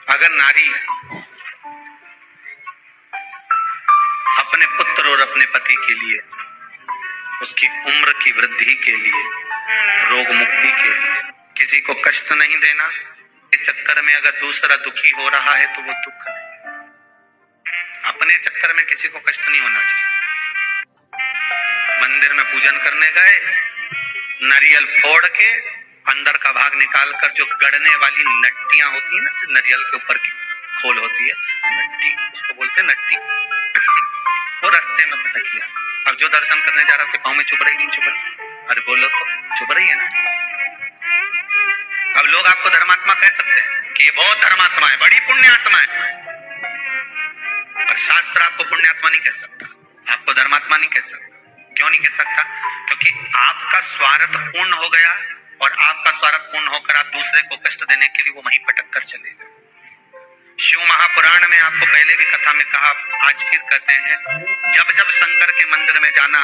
अगर नारी अपने पुत्र और अपने पति के लिए, उसकी उम्र की वृद्धि के लिए, रोग मुक्ति के लिए, किसी को कष्ट नहीं देना, के चक्कर में अगर दूसरा दुखी हो रहा है तो वो दुख नहीं, अपने चक्कर में किसी को कष्ट नहीं होना चाहिए। मंदिर में पूजन करने गए, नारियल फोड़ के अंदर का भाग निकाल कर जो गड़ने वाली नट्टियां होती है ना, तो नारियल के ऊपर की खोल होती है, नट्टी उसको बोलते हैं, नट्टी वो रास्ते में पटक दिया। अब जो दर्शन करने जा रहा है पाँव में चुभ रही, नहीं चुभ रही? अरे बोलो तो, चुभ रही है ना। अब लोग आपको धर्मात्मा कह सकते हैं कि ये बहुत धर्मात्मा है, बड़ी पुण्यात्मा है, पर शास्त्र आपको पुण्यात्मा नहीं कह सकता, आपको धर्मात्मा नहीं कह सकता। क्यों नहीं कह सकता? क्योंकि आपका स्वार्थ पूर्ण हो गया, और आपका स्वार्थ पूर्ण होकर आप दूसरे को कष्ट देने के लिए वो वहीं पटक कर चलेगा। शिव महापुराण में आपको पहले भी कथा में कहा, आज फिर कहते हैं, जब जब शंकर के मंदिर में जाना,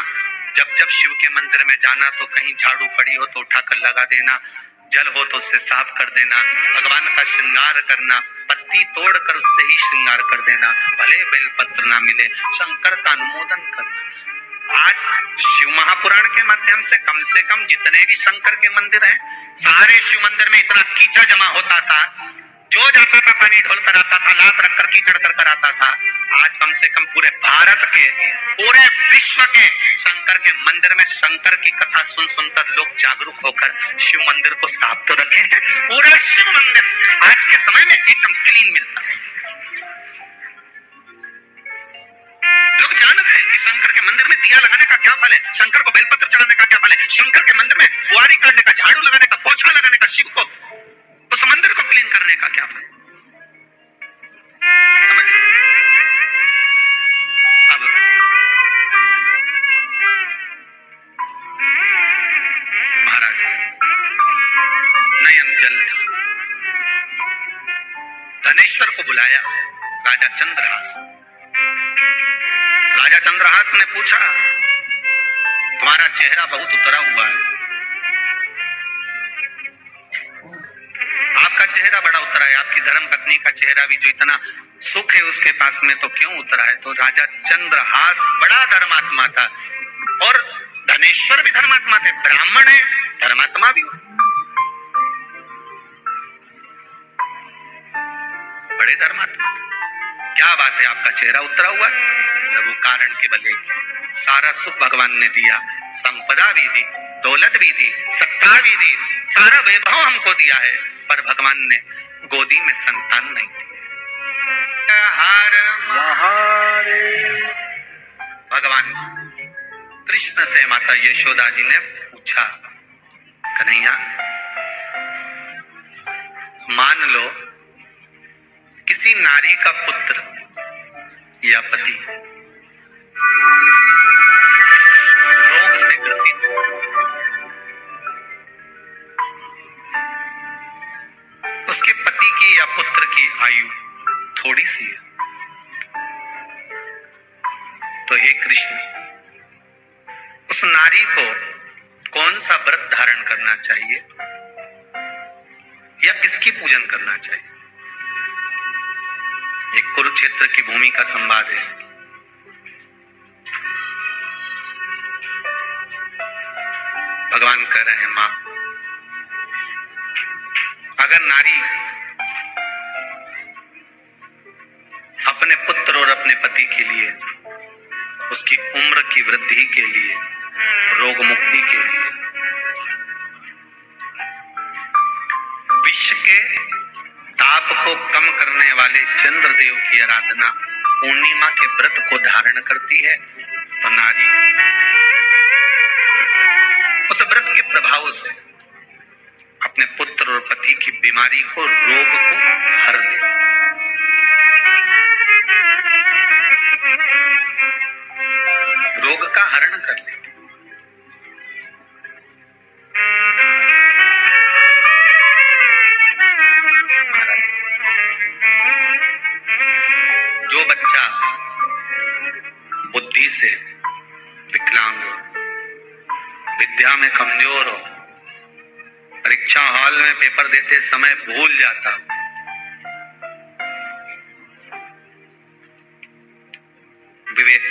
जब जब शिव के मंदिर में जाना, तो कहीं झाड़ू पड़ी हो तो उठाकर लगा देना, जल हो तो उससे साफ कर देना, भगवान का श्रृंगार करना, पत्ती तोड़कर उससे ही श्रृंगार कर देना, भले बेलपत्र ना मिले, शंकर का अनुमोदन करना। आज शिव महापुराण के माध्यम से कम जितने भी शंकर के मंदिर हैं, सारे शिव मंदिर में इतना कीचड़ जमा होता था, जो जाता था पानी ढोल कर आता था, लात रखकर कीचड़ कर आता था। आज कम से कम पूरे भारत के, पूरे विश्व के शंकर के मंदिर में शंकर की कथा सुन सुनकर लोग जागरूक होकर शिव मंदिर को साफ तो रखे हैं। पूरा शिव मंदिर आज के समय में एकदम क्लीन मिलता है। लोग जान गए कि शंकर के मंदिर में दिया लगाने का क्या फल है, शंकर को बेलपत्र चढ़ाने का क्या फल है, शंकर के मंदिर में बुआरी काटने का, झाड़ू लगाने का, पोछा लगाने का, शिव को उस मंदिर को क्लीन करने का क्या फल। समझ? अब महाराज नयन जल था, धनेश्वर को बुलाया राजा चंद्रहास। राजा चंद्रहास ने पूछा, तुम्हारा चेहरा बहुत उतरा हुआ है, आपका चेहरा बड़ा उतरा है, आपकी धर्म पत्नी का चेहरा भी जो इतना सुख है उसके पास में, तो क्यों उतरा है? तो राजा चंद्रहास बड़ा धर्मात्मा था, और धनेश्वर भी धर्मात्मा थे, ब्राह्मण है, धर्मात्मा भी बड़े धर्मात्मा थे। क्या बात है, आपका चेहरा उतरा हुआ है? वो कारण के बले सारा सुख भगवान ने दिया, संपदा भी दी, दौलत भी दी, सत्ता भी दी, सारा वैभव हमको दिया है, पर भगवान ने गोदी में संतान नहीं दी। भगवान कृष्ण से माता यशोदा जी ने पूछा, कन्हैया मान लो किसी नारी का पुत्र या पति रोग से ग्रसित हो, उसके पति की या पुत्र की आयु थोड़ी सी है, तो हे कृष्ण, उस नारी को कौन सा व्रत धारण करना चाहिए या किसकी पूजन करना चाहिए? एक कुरुक्षेत्र की भूमि का संवाद है। भगवान कह रहे हैं, मां, अगर नारी अपने पुत्र और अपने पति के लिए, उसकी उम्र की वृद्धि के लिए, रोग मुक्ति के लिए, विश्व के ताप को कम करने वाले चंद्रदेव की आराधना, पूर्णिमा के व्रत को धारण करती है, तो नारी उस व्रत के प्रभाव से अपने पुत्र और पति की बीमारी को, रोग को हर लेती। रोग का हरण कर लेती। महाराज, जो बच्चा बुद्धि से विकलांग हो, विद्या में कमजोर हो, परीक्षा हॉल में पेपर देते समय भूल जाता,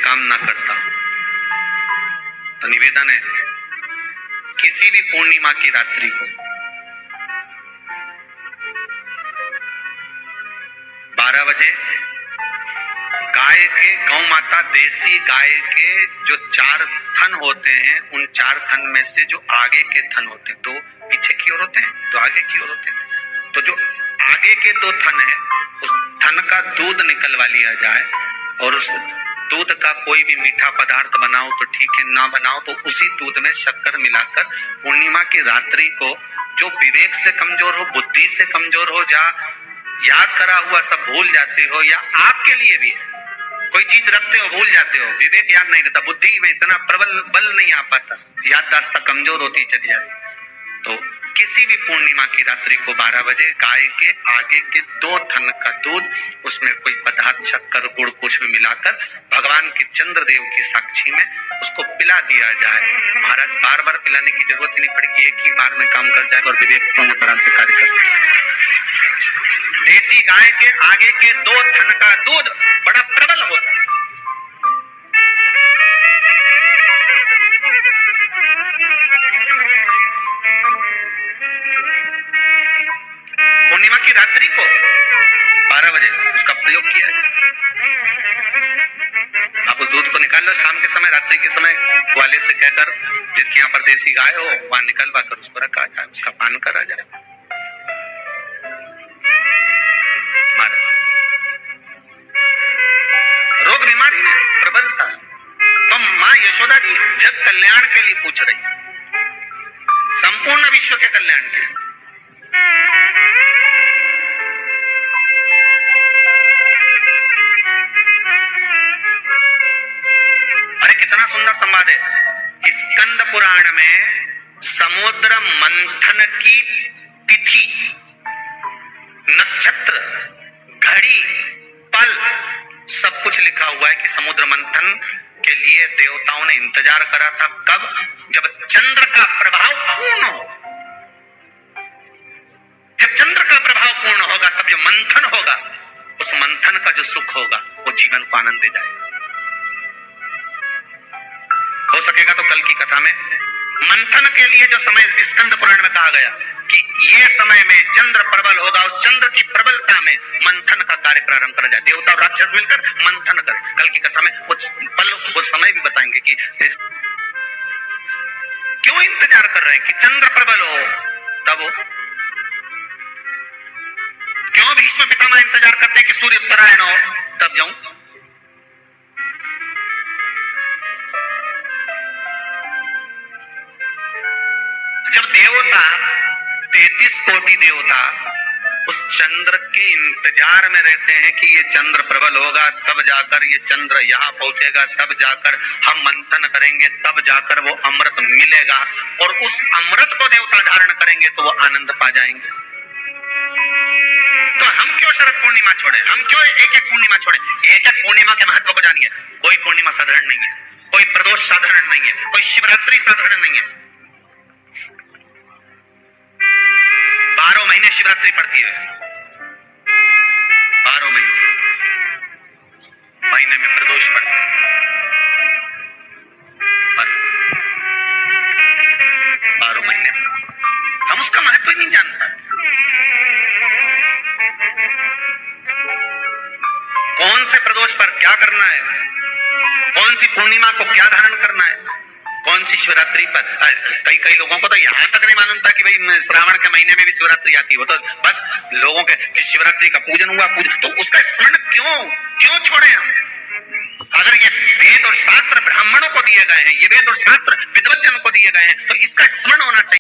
कामना करता हूं। तो निवेदन है, किसी भी पूर्णिमा की रात्रि को 12 बजे गाय के, गौ माता देसी गाय के जो 4 थन होते हैं, उन 4 थन में से जो आगे के थन होते हैं, 2 पीछे की ओर होते हैं, 2 आगे की ओर होते हैं, तो जो आगे के 2 थन है, उस थन का दूध निकलवा लिया जाए और उस दूध का कोई भी मीठा पदार्थ बनाओ तो ठीक है, ना बनाओ तो उसी दूध में शक्कर मिलाकर पूर्णिमा की रात्रि को, जो विवेक से कमजोर हो, बुद्धि से कमजोर हो, जा याद करा हुआ सब भूल जाते हो, या आपके लिए भी है, कोई चीज रखते हो भूल जाते हो, विवेक याद नहीं रहता, बुद्धि में इतना प्रबल बल नहीं आ पाता, याददाश्त कमजोर होती चली जाती, तो किसी भी पूर्णिमा की रात्रि को 12 बजे गाय के आगे के 2 थन का दूध, उसमें कोई पदार्थ, शक्कर, गुड़ कुछ भी मिलाकर भगवान के चंद्रदेव की साक्षी में उसको पिला दिया जाए। महाराज बार बार पिलाने की जरूरत ही नहीं पड़ेगी, एक ही बार में काम कर जाएगा और विवेक पूर्ण तरह से कार्य करेगा। देसी गाय के आगे के 2 थन का दूध बड़ा प्रबल होता है। पूर्णिमा की रात्रि को 12 बजे उसका प्रयोग किया जाए। आप उस दूध को निकाल लो, शाम के समय, रात्रि के समय ग्वाले से कहकर, जिसके यहाँ पर देसी गाय हो, वहां निकलवा कर उसको रखा जाए, उसका पान करा जाए। महाराज रोग बीमारी में प्रबलता, तो माँ यशोदा जी जग कल्याण के लिए पूछ रही है, संपूर्ण विश्व के कल्याण के लिए। अरे कितना सुंदर संवाद है। स्कंद पुराण में समुद्र मंथन की तिथि, नक्षत्र, घड़ी, पल सब कुछ लिखा हुआ है कि समुद्र मंथन के लिए देवताओं ने इंतजार करा था। कब? जब चंद्र का प्रभाव पूर्ण हो। जब चंद्र का प्रभाव पूर्ण होगा तब जो मंथन होगा, उस मंथन का जो सुख होगा वो जीवन को आनंद दे जाएगा। हो सकेगा तो कल की कथा में मंथन के लिए जो समय स्कंद पुराण में कहा गया कि ये समय में चंद्र प्रबल होगा, उस चंद्र की प्रबलता में मंथन का कार्य प्रारंभ करा जाए। देवता और राक्षस मिलकर मंथन करें। कल की कथा में वो पल, वो समय भी बताएंगे कि क्यों इंतजार कर रहे हैं कि चंद्र प्रबल हो तब हो। क्यों भीष्म पितामह इंतजार करते हैं कि सूर्य उत्तरायण हो तब जाऊं। जब देवता 33 कोटि देवता उस चंद्र के इंतजार में रहते हैं कि ये चंद्र प्रबल होगा, तब जाकर ये चंद्र यहाँ पहुंचेगा, तब जाकर हम मंथन करेंगे, तब जाकर वो अमृत मिलेगा और उस अमृत को देवता धारण करेंगे तो वो आनंद पा जाएंगे। तो हम क्यों शरद पूर्णिमा छोड़े? हम क्यों एक एक पूर्णिमा छोड़े? एक एक पूर्णिमा के महत्व को जानिए। कोई पूर्णिमा साधारण नहीं है, कोई प्रदोष साधारण नहीं है, कोई शिवरात्रि साधारण नहीं है। 12 महीने शिवरात्रि पड़ती है, 12 महीने में प्रदोष पड़ता है, पर 12 महीने हम उसका महत्व ही नहीं जान पाते। कौन से प्रदोष पर क्या करना है, कौन सी पूर्णिमा को क्या धारण करना है, कौन सी शिवरात्रि पर। कई लोगों को तो यहाँ तक नहीं मालूम था कि भाई श्रावण के महीने में भी शिवरात्रि आती है। वो तो बस लोगों के कि शिवरात्रि का पूजन हुआ, तो उसका स्मरण क्यों छोड़े हम? अगर ये वेद और शास्त्र ब्राह्मणों को दिए गए हैं, ये वेद और शास्त्र विद्वज्जन को दिए गए हैं, तो इसका स्मरण होना चाहिए।